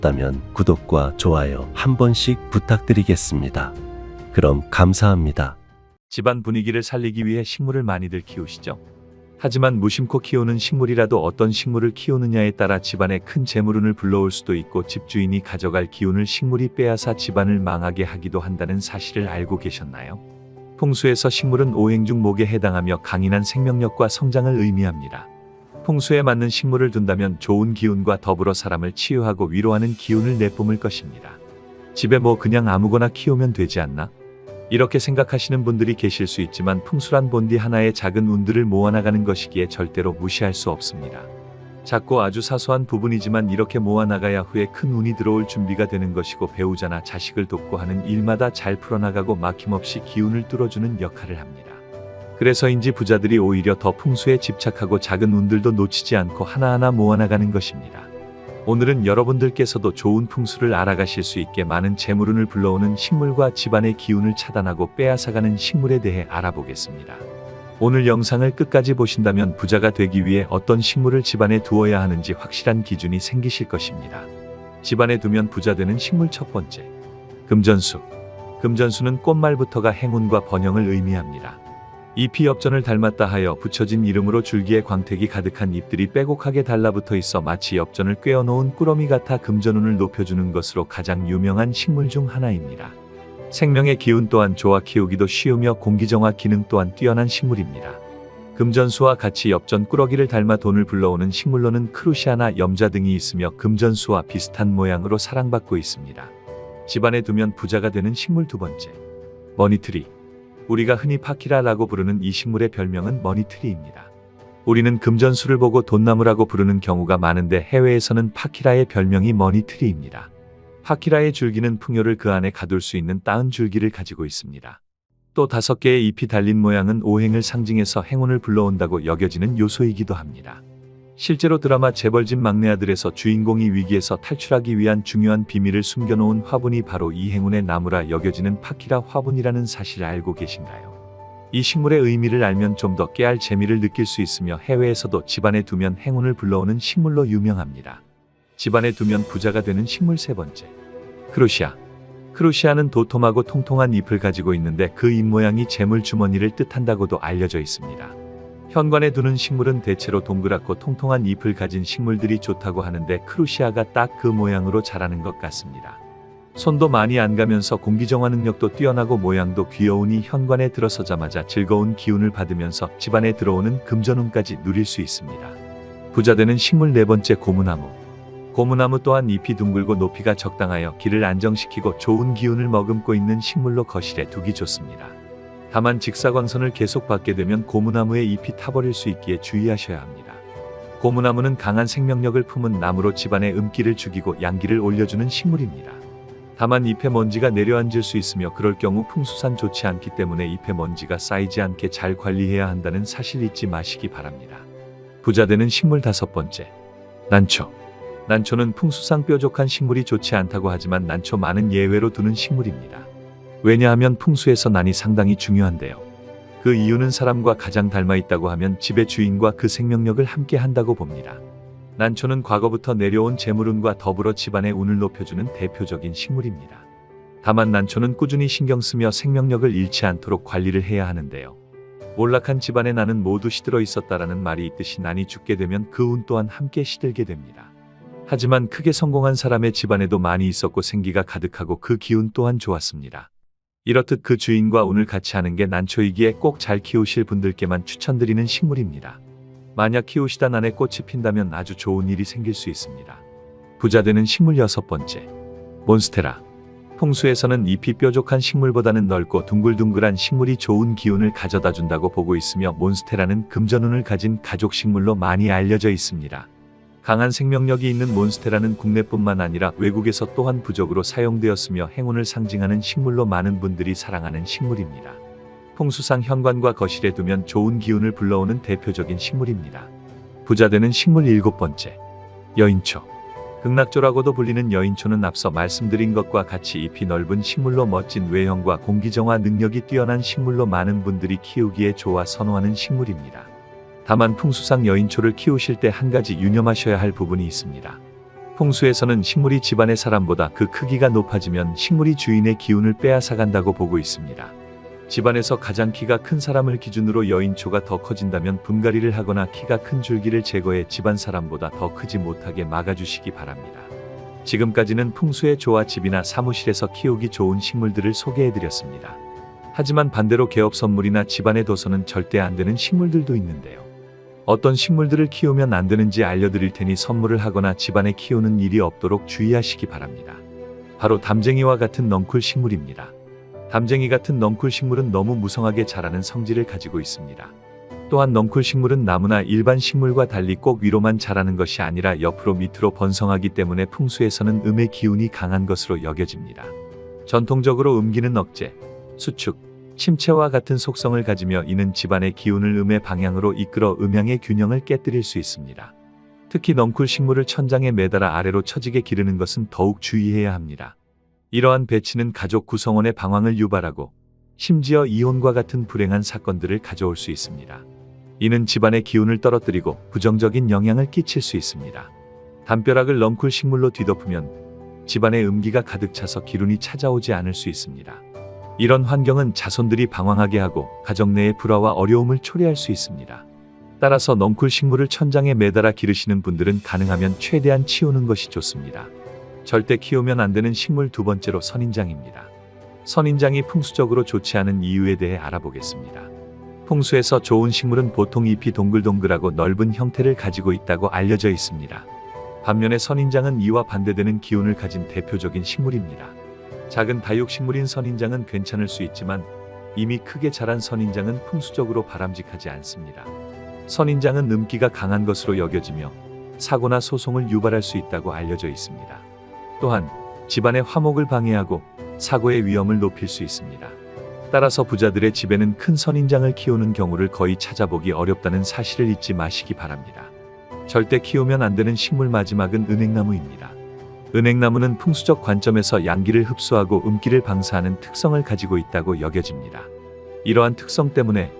좋으셨다면 구독과 좋아요 한 번씩 부탁드리겠습니다. 그럼 감사합니다. 집안 분위기를 살리기 위해 식물을 많이들 키우시죠? 하지만 무심코 키우는 식물이라도 어떤 식물을 키우느냐에 따라 집안에 큰 재물운을 불러올 수도 있고 집주인이 가져갈 기운을 식물이 빼앗아 집안을 망하게 하기도 한다는 사실을 알고 계셨나요? 풍수에서 식물은 오행중 목에 해당하며 강인한 생명력과 성장을 의미합니다. 풍수에 맞는 식물을 둔다면 좋은 기운과 더불어 사람을 치유하고 위로하는 기운을 내뿜을 것입니다. 집에 뭐 그냥 아무거나 키우면 되지 않나? 이렇게 생각하시는 분들이 계실 수 있지만 풍수란 본디 하나의 작은 운들을 모아나가는 것이기에 절대로 무시할 수 없습니다. 작고 아주 사소한 부분이지만 이렇게 모아나가야 후에 큰 운이 들어올 준비가 되는 것이고 배우자나 자식을 돕고 하는 일마다 잘 풀어나가고 막힘없이 기운을 뚫어주는 역할을 합니다. 그래서인지 부자들이 오히려 더 풍수에 집착하고 작은 운들도 놓치지 않고 하나하나 모아나가는 것입니다. 오늘은 여러분들께서도 좋은 풍수를 알아가실 수 있게 많은 재물운을 불러오는 식물과 집안의 기운을 차단하고 빼앗아가는 식물에 대해 알아보겠습니다. 오늘 영상을 끝까지 보신다면 부자가 되기 위해 어떤 식물을 집안에 두어야 하는지 확실한 기준이 생기실 것입니다. 집안에 두면 부자 되는 식물 첫 번째, 금전수. 금전수는 꽃말부터가 행운과 번영을 의미합니다. 잎이 엽전을 닮았다 하여 붙여진 이름으로 줄기에 광택이 가득한 잎들이 빼곡하게 달라붙어 있어 마치 엽전을 꿰어놓은 꾸러미 같아 금전운을 높여주는 것으로 가장 유명한 식물 중 하나입니다. 생명의 기운 또한 좋아 키우기도 쉬우며 공기정화 기능 또한 뛰어난 식물입니다. 금전수와 같이 엽전 꾸러기를 닮아 돈을 불러오는 식물로는 크루시아나 염자 등이 있으며 금전수와 비슷한 모양으로 사랑받고 있습니다. 집안에 두면 부자가 되는 식물 두 번째, 머니트리. 우리가 흔히 파키라라고 부르는 이 식물의 별명은 머니트리입니다. 우리는 금전수를 보고 돈나무라고 부르는 경우가 많은데 해외에서는 파키라의 별명이 머니트리입니다. 파키라의 줄기는 풍요를 그 안에 가둘 수 있는 따은 줄기를 가지고 있습니다. 또 5개의 잎이 달린 모양은 오행을 상징해서 행운을 불러온다고 여겨지는 요소이기도 합니다. 실제로 드라마 재벌집 막내 아들에서 주인공이 위기에서 탈출하기 위한 중요한 비밀을 숨겨놓은 화분이 바로 이 행운의 나무라 여겨지는 파키라 화분이라는 사실을 알고 계신가요? 이 식물의 의미를 알면 좀 더 깨알 재미를 느낄 수 있으며 해외에서도 집안에 두면 행운을 불러오는 식물로 유명합니다. 집안에 두면 부자가 되는 식물 세 번째, 크루시아. 크루시아는 도톰하고 통통한 잎을 가지고 있는데 그 잎 모양이 재물 주머니를 뜻한다고도 알려져 있습니다. 현관에 두는 식물은 대체로 동그랗고 통통한 잎을 가진 식물들이 좋다고 하는데 크루시아가 딱 그 모양으로 자라는 것 같습니다. 손도 많이 안 가면서 공기정화 능력도 뛰어나고 모양도 귀여우니 현관에 들어서자마자 즐거운 기운을 받으면서 집안에 들어오는 금전운까지 누릴 수 있습니다. 부자 되는 식물 네 번째, 고무나무. 고무나무 또한 잎이 둥글고 높이가 적당하여 길을 안정시키고 좋은 기운을 머금고 있는 식물로 거실에 두기 좋습니다. 다만 직사광선을 계속 받게 되면 고무나무의 잎이 타버릴 수 있기에 주의하셔야 합니다. 고무나무는 강한 생명력을 품은 나무로 집안에 음기를 죽이고 양기를 올려주는 식물입니다. 다만 잎에 먼지가 내려앉을 수 있으며 그럴 경우 풍수상 좋지 않기 때문에 잎에 먼지가 쌓이지 않게 잘 관리해야 한다는 사실 잊지 마시기 바랍니다. 부자 되는 식물 다섯 번째, 난초. 난초는 풍수상 뾰족한 식물이 좋지 않다고 하지만 난초 많은 예외로 두는 식물입니다. 왜냐하면 풍수에서 난이 상당히 중요한데요. 그 이유는 사람과 가장 닮아 있다고 하면 집의 주인과 그 생명력을 함께 한다고 봅니다. 난초는 과거부터 내려온 재물운과 더불어 집안의 운을 높여주는 대표적인 식물입니다. 다만 난초는 꾸준히 신경 쓰며 생명력을 잃지 않도록 관리를 해야 하는데요. 몰락한 집안에 난은 모두 시들어 있었다라는 말이 있듯이 난이 죽게 되면 그 운 또한 함께 시들게 됩니다. 하지만 크게 성공한 사람의 집안에도 많이 있었고 생기가 가득하고 그 기운 또한 좋았습니다. 이렇듯 그 주인과 운을 같이 하는 게 난초이기에 꼭 잘 키우실 분들께만 추천드리는 식물입니다. 만약 키우시다 난에 꽃이 핀다면 아주 좋은 일이 생길 수 있습니다. 부자 되는 식물 여섯 번째, 몬스테라. 풍수에서는 잎이 뾰족한 식물보다는 넓고 둥글둥글한 식물이 좋은 기운을 가져다 준다고 보고 있으며 몬스테라는 금전운을 가진 가족 식물로 많이 알려져 있습니다. 강한 생명력이 있는 몬스테라는 국내뿐만 아니라 외국에서 또한 부적으로 사용되었으며 행운을 상징하는 식물로 많은 분들이 사랑하는 식물입니다. 풍수상 현관과 거실에 두면 좋은 기운을 불러오는 대표적인 식물입니다. 부자 되는 식물 일곱 번째, 여인초. 극락조라고도 불리는 여인초는 앞서 말씀드린 것과 같이 잎이 넓은 식물로 멋진 외형과 공기정화 능력이 뛰어난 식물로 많은 분들이 키우기에 좋아 선호하는 식물입니다. 다만 풍수상 여인초를 키우실 때 한 가지 유념하셔야 할 부분이 있습니다. 풍수에서는 식물이 집안의 사람보다 그 크기가 높아지면 식물이 주인의 기운을 빼앗아간다고 보고 있습니다. 집안에서 가장 키가 큰 사람을 기준으로 여인초가 더 커진다면 분갈이를 하거나 키가 큰 줄기를 제거해 집안 사람보다 더 크지 못하게 막아주시기 바랍니다. 지금까지는 풍수의 조와 집이나 사무실에서 키우기 좋은 식물들을 소개해드렸습니다. 하지만 반대로 개업 선물이나 집안에 둬서는 절대 안 되는 식물들도 있는데요. 어떤 식물들을 키우면 안 되는지 알려드릴 테니 선물을 하거나 집안에 키우는 일이 없도록 주의하시기 바랍니다. 바로 담쟁이와 같은 넝쿨 식물입니다. 담쟁이 같은 넝쿨 식물은 너무 무성하게 자라는 성질을 가지고 있습니다. 또한 넝쿨 식물은 나무나 일반 식물과 달리 꼭 위로만 자라는 것이 아니라 옆으로 밑으로 번성하기 때문에 풍수에서는 음의 기운이 강한 것으로 여겨집니다. 전통적으로 음기는 억제, 수축, 침체와 같은 속성을 가지며 이는 집안의 기운을 음의 방향으로 이끌어 음양의 균형을 깨뜨릴 수 있습니다. 특히 넝쿨 식물을 천장에 매달아 아래로 처지게 기르는 것은 더욱 주의해야 합니다. 이러한 배치는 가족 구성원의 방황을 유발하고 심지어 이혼과 같은 불행한 사건들을 가져올 수 있습니다. 이는 집안의 기운을 떨어뜨리고 부정적인 영향을 끼칠 수 있습니다. 담벼락을 넝쿨 식물로 뒤덮으면 집안에 음기가 가득 차서 기운이 찾아오지 않을 수 있습니다. 이런 환경은 자손들이 방황하게 하고 가정 내의 불화와 어려움을 초래할 수 있습니다. 따라서 넝쿨 식물을 천장에 매달아 기르시는 분들은 가능하면 최대한 치우는 것이 좋습니다. 절대 키우면 안 되는 식물 두 번째로 선인장입니다. 선인장이 풍수적으로 좋지 않은 이유에 대해 알아보겠습니다. 풍수에서 좋은 식물은 보통 잎이 동글동글하고 넓은 형태를 가지고 있다고 알려져 있습니다. 반면에 선인장은 이와 반대되는 기운을 가진 대표적인 식물입니다. 작은 다육식물인 선인장은 괜찮을 수 있지만 이미 크게 자란 선인장은 풍수적으로 바람직하지 않습니다. 선인장은 음기가 강한 것으로 여겨지며 사고나 소송을 유발할 수 있다고 알려져 있습니다. 또한 집안의 화목을 방해하고 사고의 위험을 높일 수 있습니다. 따라서 부자들의 집에는 큰 선인장을 키우는 경우를 거의 찾아보기 어렵다는 사실을 잊지 마시기 바랍니다. 절대 키우면 안 되는 식물 마지막은 은행나무입니다. 은행나무는 풍수적 관점에서 양기를 흡수하고 음기를 방사하는 특성을 가지고 있다고 여겨집니다. 이러한 특성 때문에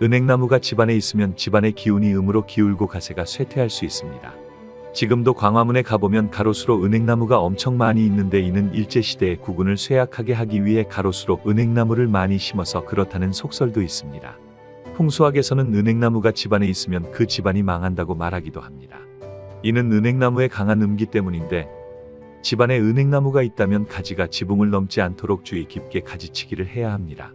은행나무가 집안에 있으면 집안의 기운이 음으로 기울고 가세가 쇠퇴할 수 있습니다. 지금도 광화문에 가보면 가로수로 은행나무가 엄청 많이 있는데 이는 일제시대의 국운을 쇠약하게 하기 위해 가로수로 은행나무를 많이 심어서 그렇다는 속설도 있습니다. 풍수학에서는 은행나무가 집안에 있으면 그 집안이 망한다고 말하기도 합니다. 이는 은행나무의 강한 음기 때문인데 집안에 은행나무가 있다면 가지가 지붕을 넘지 않도록 주의 깊게 가지치기를 해야 합니다.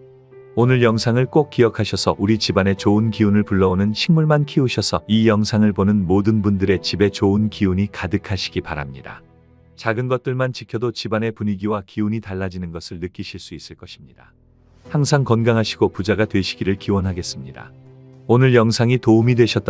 오늘 영상을 꼭 기억하셔서 우리 집안에 좋은 기운을 불러오는 식물만 키우셔서 이 영상을 보는 모든 분들의 집에 좋은 기운이 가득하시기 바랍니다. 작은 것들만 지켜도 집안의 분위기와 기운이 달라지는 것을 느끼실 수 있을 것입니다. 항상 건강하시고 부자가 되시기를 기원하겠습니다. 오늘 영상이 도움이 되셨다면